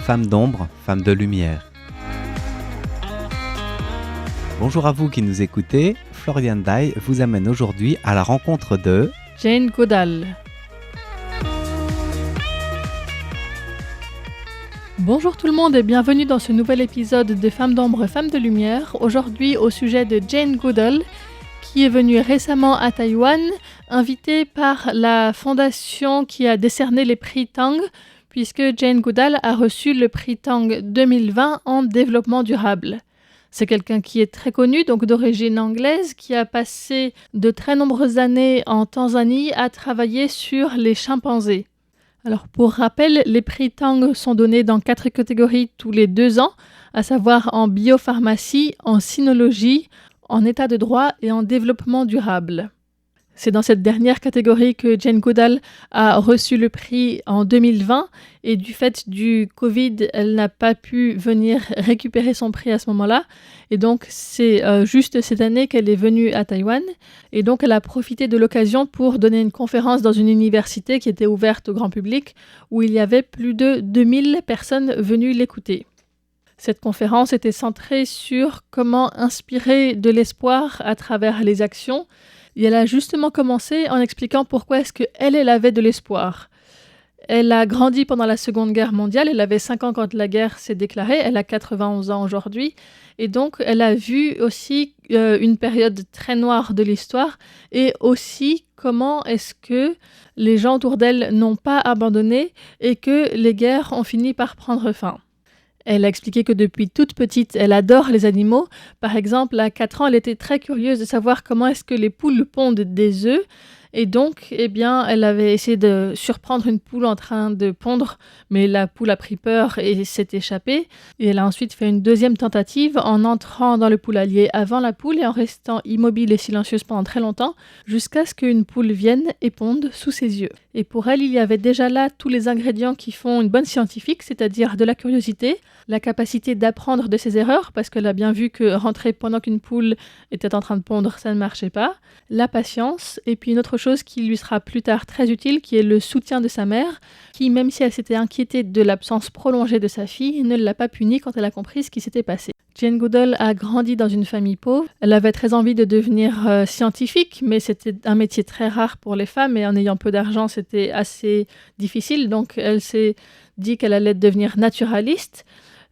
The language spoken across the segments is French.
Femmes d'ombre, femmes de lumière. Bonjour à vous qui nous écoutez, Florian Dai vous amène aujourd'hui à la rencontre de Jane Goodall. Bonjour tout le monde et bienvenue dans ce nouvel épisode de Femmes d'ombre, femmes de lumière. Aujourd'hui au sujet de Jane Goodall, qui est venue récemment à Taïwan, invitée par la fondation qui a décerné les prix Tang, puisque Jane Goodall a reçu le prix Tang 2020 en développement durable. C'est quelqu'un qui est très connu, donc d'origine anglaise, qui a passé de très nombreuses années en Tanzanie à travailler sur les chimpanzés. Alors pour rappel, les prix Tang sont donnés dans 4 catégories tous les 2 ans, à savoir en biopharmacie, en cynologie, en état de droit et en développement durable. C'est dans cette dernière catégorie que Jane Goodall a reçu le prix en 2020 et du fait du Covid, elle n'a pas pu venir récupérer son prix à ce moment-là. Et donc, c'est juste cette année qu'elle est venue à Taïwan. Et donc, elle a profité de l'occasion pour donner une conférence dans une université qui était ouverte au grand public où il y avait plus de 2000 personnes venues l'écouter. Cette conférence était centrée sur comment inspirer de l'espoir à travers les actions. Et elle a justement commencé en expliquant pourquoi est-ce qu'elle avait de l'espoir. Elle a grandi pendant la Seconde Guerre mondiale, elle avait 5 ans quand la guerre s'est déclarée, elle a 91 ans aujourd'hui, et donc elle a vu aussi une période très noire de l'histoire, et aussi comment est-ce que les gens autour d'elle n'ont pas abandonné et que les guerres ont fini par prendre fin. Elle a expliqué que depuis toute petite, elle adore les animaux. Par exemple, à 4 ans, elle était très curieuse de savoir comment est-ce que les poules pondent des œufs. Et donc, elle avait essayé de surprendre une poule en train de pondre, mais la poule a pris peur et s'est échappée. Et elle a ensuite fait une deuxième tentative en entrant dans le poulailler avant la poule et en restant immobile et silencieuse pendant très longtemps, jusqu'à ce qu'une poule vienne et ponde sous ses yeux. Et pour elle, il y avait déjà là tous les ingrédients qui font une bonne scientifique, c'est-à-dire de la curiosité, la capacité d'apprendre de ses erreurs, parce qu'elle a bien vu que rentrer pendant qu'une poule était en train de pondre, ça ne marchait pas, la patience, et puis une autre chose qui lui sera plus tard très utile, qui est le soutien de sa mère, qui, même si elle s'était inquiétée de l'absence prolongée de sa fille, ne l'a pas punie quand elle a compris ce qui s'était passé. Jane Goodall a grandi dans une famille pauvre. Elle avait très envie de devenir scientifique, mais c'était un métier très rare pour les femmes, et en ayant peu d'argent, c'était assez difficile, donc elle s'est dit qu'elle allait devenir naturaliste.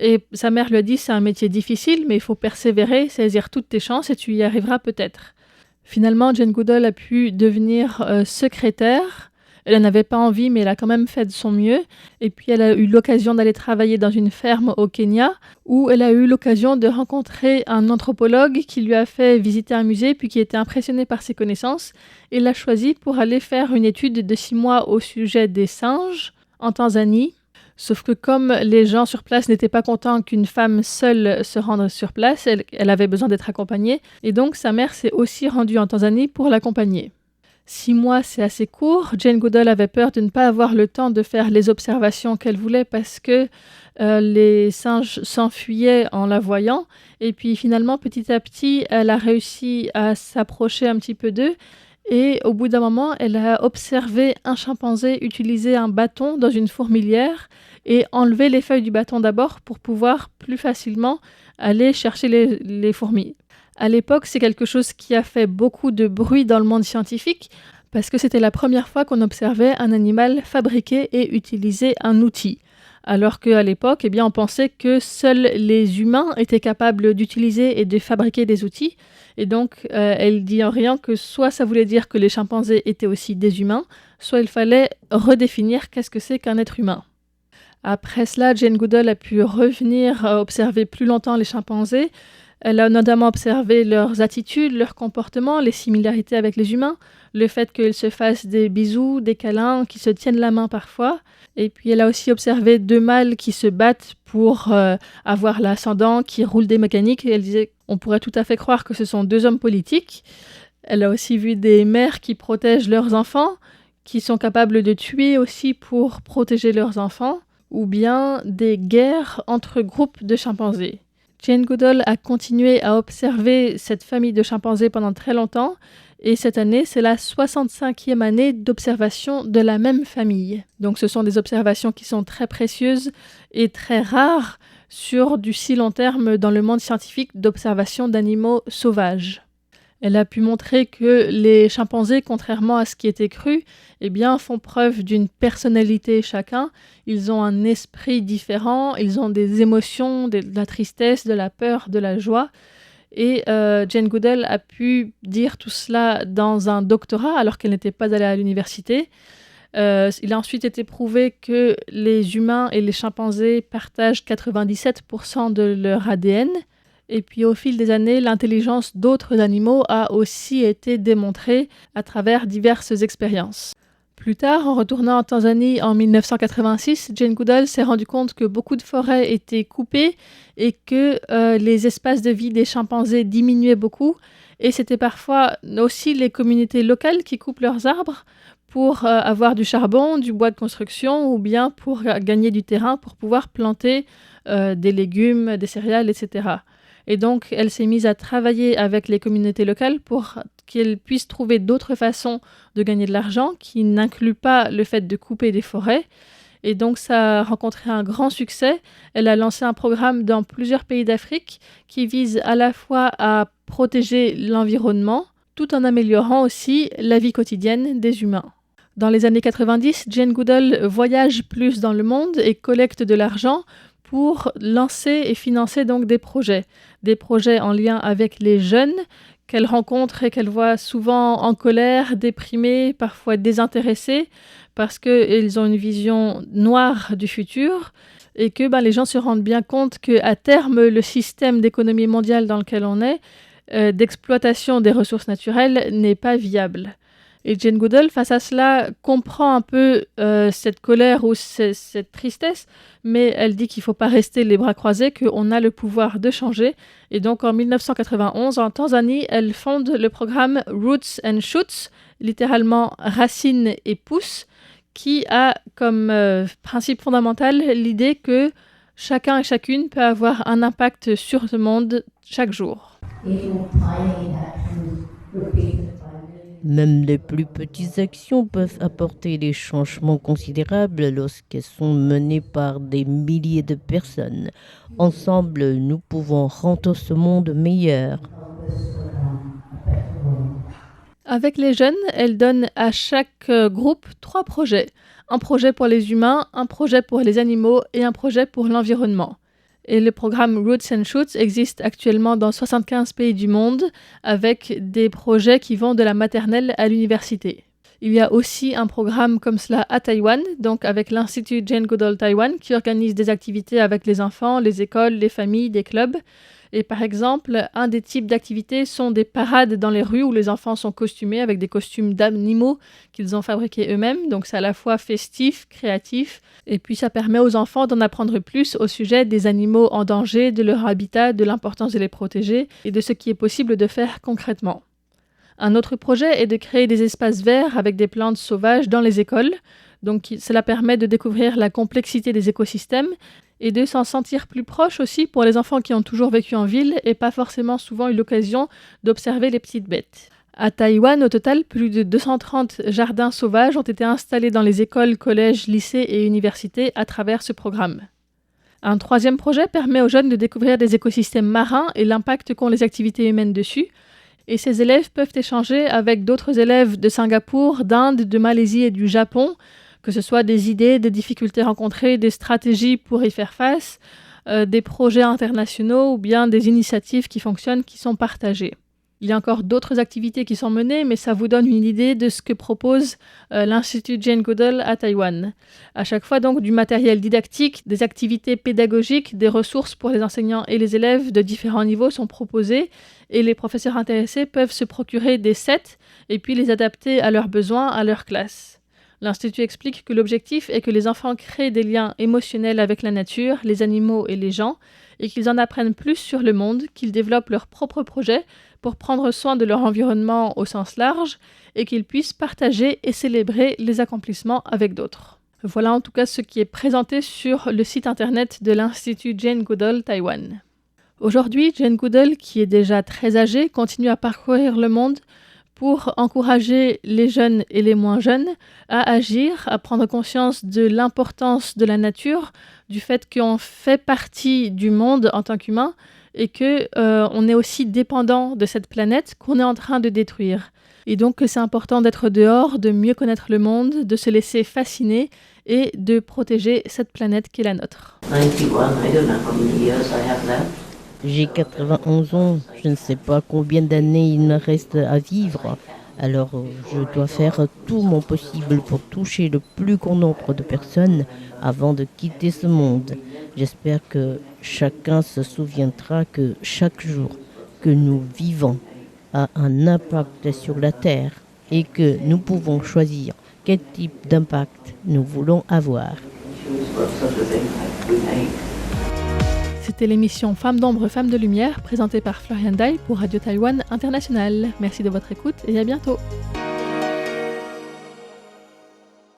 Et sa mère lui a dit, c'est un métier difficile, mais il faut persévérer, saisir toutes tes chances et tu y arriveras peut-être. Finalement, Jane Goodall a pu devenir secrétaire. Elle n'avait pas envie, mais elle a quand même fait de son mieux. Et puis, elle a eu l'occasion d'aller travailler dans une ferme au Kenya, où elle a eu l'occasion de rencontrer un anthropologue qui lui a fait visiter un musée, puis qui était impressionné par ses connaissances. Et l'a choisi pour aller faire une étude de 6 mois au sujet des singes en Tanzanie. Sauf que comme les gens sur place n'étaient pas contents qu'une femme seule se rende sur place, elle avait besoin d'être accompagnée. Et donc, sa mère s'est aussi rendue en Tanzanie pour l'accompagner. 6 mois, c'est assez court. Jane Goodall avait peur de ne pas avoir le temps de faire les observations qu'elle voulait parce que les singes s'enfuyaient en la voyant. Et puis finalement, petit à petit, elle a réussi à s'approcher un petit peu d'eux. Et au bout d'un moment, elle a observé un chimpanzé utiliser un bâton dans une fourmilière et enlever les feuilles du bâton d'abord pour pouvoir plus facilement aller chercher les fourmis. À l'époque, c'est quelque chose qui a fait beaucoup de bruit dans le monde scientifique parce que c'était la première fois qu'on observait un animal fabriquer et utiliser un outil. Alors qu'à l'époque, on pensait que seuls les humains étaient capables d'utiliser et de fabriquer des outils. Et donc, elle dit en riant que soit ça voulait dire que les chimpanzés étaient aussi des humains, soit il fallait redéfinir qu'est-ce que c'est qu'un être humain. Après cela, Jane Goodall a pu revenir observer plus longtemps les chimpanzés. Elle a notamment observé leurs attitudes, leurs comportements, les similarités avec les humains, le fait qu'ils se fassent des bisous, des câlins, qu'ils se tiennent la main parfois. Et puis elle a aussi observé 2 mâles qui se battent pour avoir l'ascendant, qui roulent des mécaniques. Et elle disait on pourrait tout à fait croire que ce sont 2 hommes politiques. Elle a aussi vu des mères qui protègent leurs enfants, qui sont capables de tuer aussi pour protéger leurs enfants, ou bien des guerres entre groupes de chimpanzés. Jane Goodall a continué à observer cette famille de chimpanzés pendant très longtemps Et cette année, c'est la 65e année d'observation de la même famille. Donc ce sont des observations qui sont très précieuses et très rares sur du si long terme dans le monde scientifique d'observation d'animaux sauvages. Elle a pu montrer que les chimpanzés, contrairement à ce qui était cru, font preuve d'une personnalité chacun. Ils ont un esprit différent, ils ont des émotions, de la tristesse, de la peur, de la joie. Et Jane Goodall a pu dire tout cela dans un doctorat alors qu'elle n'était pas allée à l'université. Il a ensuite été prouvé que les humains et les chimpanzés partagent 97% de leur ADN. Et puis au fil des années, l'intelligence d'autres animaux a aussi été démontrée à travers diverses expériences. Plus tard, en retournant en Tanzanie en 1986, Jane Goodall s'est rendu compte que beaucoup de forêts étaient coupées et que les espaces de vie des chimpanzés diminuaient beaucoup. Et c'était parfois aussi les communautés locales qui coupent leurs arbres pour avoir du charbon, du bois de construction ou bien pour gagner du terrain pour pouvoir planter des légumes, des céréales, etc. Et donc, elle s'est mise à travailler avec les communautés locales pour qu'elles puissent trouver d'autres façons de gagner de l'argent qui n'incluent pas le fait de couper des forêts. Et donc, ça a rencontré un grand succès. Elle a lancé un programme dans plusieurs pays d'Afrique qui vise à la fois à protéger l'environnement tout en améliorant aussi la vie quotidienne des humains. Dans les années 90, Jane Goodall voyage plus dans le monde et collecte de l'argent pour lancer et financer donc des projets en lien avec les jeunes qu'elle rencontre et qu'elle voit souvent en colère, déprimés, parfois désintéressés, parce qu'ils ont une vision noire du futur et que les gens se rendent bien compte qu'à terme, le système d'économie mondiale dans lequel on est, d'exploitation des ressources naturelles, n'est pas viable. Et Jane Goodall, face à cela, comprend un peu cette colère ou cette tristesse, mais elle dit qu'il ne faut pas rester les bras croisés, qu'on a le pouvoir de changer. Et donc en 1991, en Tanzanie, elle fonde le programme Roots and Shoots, littéralement racines et pousses, qui a comme principe fondamental l'idée que chacun et chacune peut avoir un impact sur ce monde chaque jour. Même les plus petites actions peuvent apporter des changements considérables lorsqu'elles sont menées par des milliers de personnes. Ensemble, nous pouvons rendre ce monde meilleur. Avec les jeunes, elle donne à chaque groupe 3 projets. Un projet pour les humains, un projet pour les animaux et un projet pour l'environnement. Et le programme Roots and Shoots existe actuellement dans 75 pays du monde avec des projets qui vont de la maternelle à l'université. Il y a aussi un programme comme cela à Taïwan, donc avec l'Institut Jane Goodall Taïwan, qui organise des activités avec les enfants, les écoles, les familles, des clubs. Et par exemple, un des types d'activités sont des parades dans les rues où les enfants sont costumés avec des costumes d'animaux qu'ils ont fabriqués eux-mêmes. Donc c'est à la fois festif, créatif, et puis ça permet aux enfants d'en apprendre plus au sujet des animaux en danger, de leur habitat, de l'importance de les protéger et de ce qui est possible de faire concrètement. Un autre projet est de créer des espaces verts avec des plantes sauvages dans les écoles. Donc cela permet de découvrir la complexité des écosystèmes et de s'en sentir plus proche aussi pour les enfants qui ont toujours vécu en ville et pas forcément souvent eu l'occasion d'observer les petites bêtes. À Taïwan, au total, plus de 230 jardins sauvages ont été installés dans les écoles, collèges, lycées et universités à travers ce programme. Un troisième projet permet aux jeunes de découvrir des écosystèmes marins et l'impact qu'ont les activités humaines dessus. Et ces élèves peuvent échanger avec d'autres élèves de Singapour, d'Inde, de Malaisie et du Japon, que ce soit des idées, des difficultés rencontrées, des stratégies pour y faire face, des projets internationaux ou bien des initiatives qui fonctionnent, qui sont partagées. Il y a encore d'autres activités qui sont menées, mais ça vous donne une idée de ce que propose l'Institut Jane Goodall à Taïwan. À chaque fois, donc, du matériel didactique, des activités pédagogiques, des ressources pour les enseignants et les élèves de différents niveaux sont proposées et les professeurs intéressés peuvent se procurer des sets et puis les adapter à leurs besoins, à leur classe. L'Institut explique que l'objectif est que les enfants créent des liens émotionnels avec la nature, les animaux et les gens, et qu'ils en apprennent plus sur le monde, qu'ils développent leurs propres projets pour prendre soin de leur environnement au sens large, et qu'ils puissent partager et célébrer les accomplissements avec d'autres. Voilà en tout cas ce qui est présenté sur le site internet de l'Institut Jane Goodall Taïwan. Aujourd'hui, Jane Goodall, qui est déjà très âgée, continue à parcourir le monde pour encourager les jeunes et les moins jeunes à agir, à prendre conscience de l'importance de la nature, du fait qu'on fait partie du monde en tant qu'humain et qu'on est aussi dépendant de cette planète qu'on est en train de détruire. Et donc que c'est important d'être dehors, de mieux connaître le monde, de se laisser fasciner et de protéger cette planète qui est la nôtre. 91, I don't know how many years I have left. J'ai 91 ans, je ne sais pas combien d'années il me reste à vivre. Alors je dois faire tout mon possible pour toucher le plus grand nombre de personnes avant de quitter ce monde. J'espère que chacun se souviendra que chaque jour que nous vivons a un impact sur la Terre et que nous pouvons choisir quel type d'impact nous voulons avoir. C'était l'émission Femmes d'ombre, Femmes de lumière, présentée par Florian Dai pour Radio Taïwan International. Merci de votre écoute et à bientôt.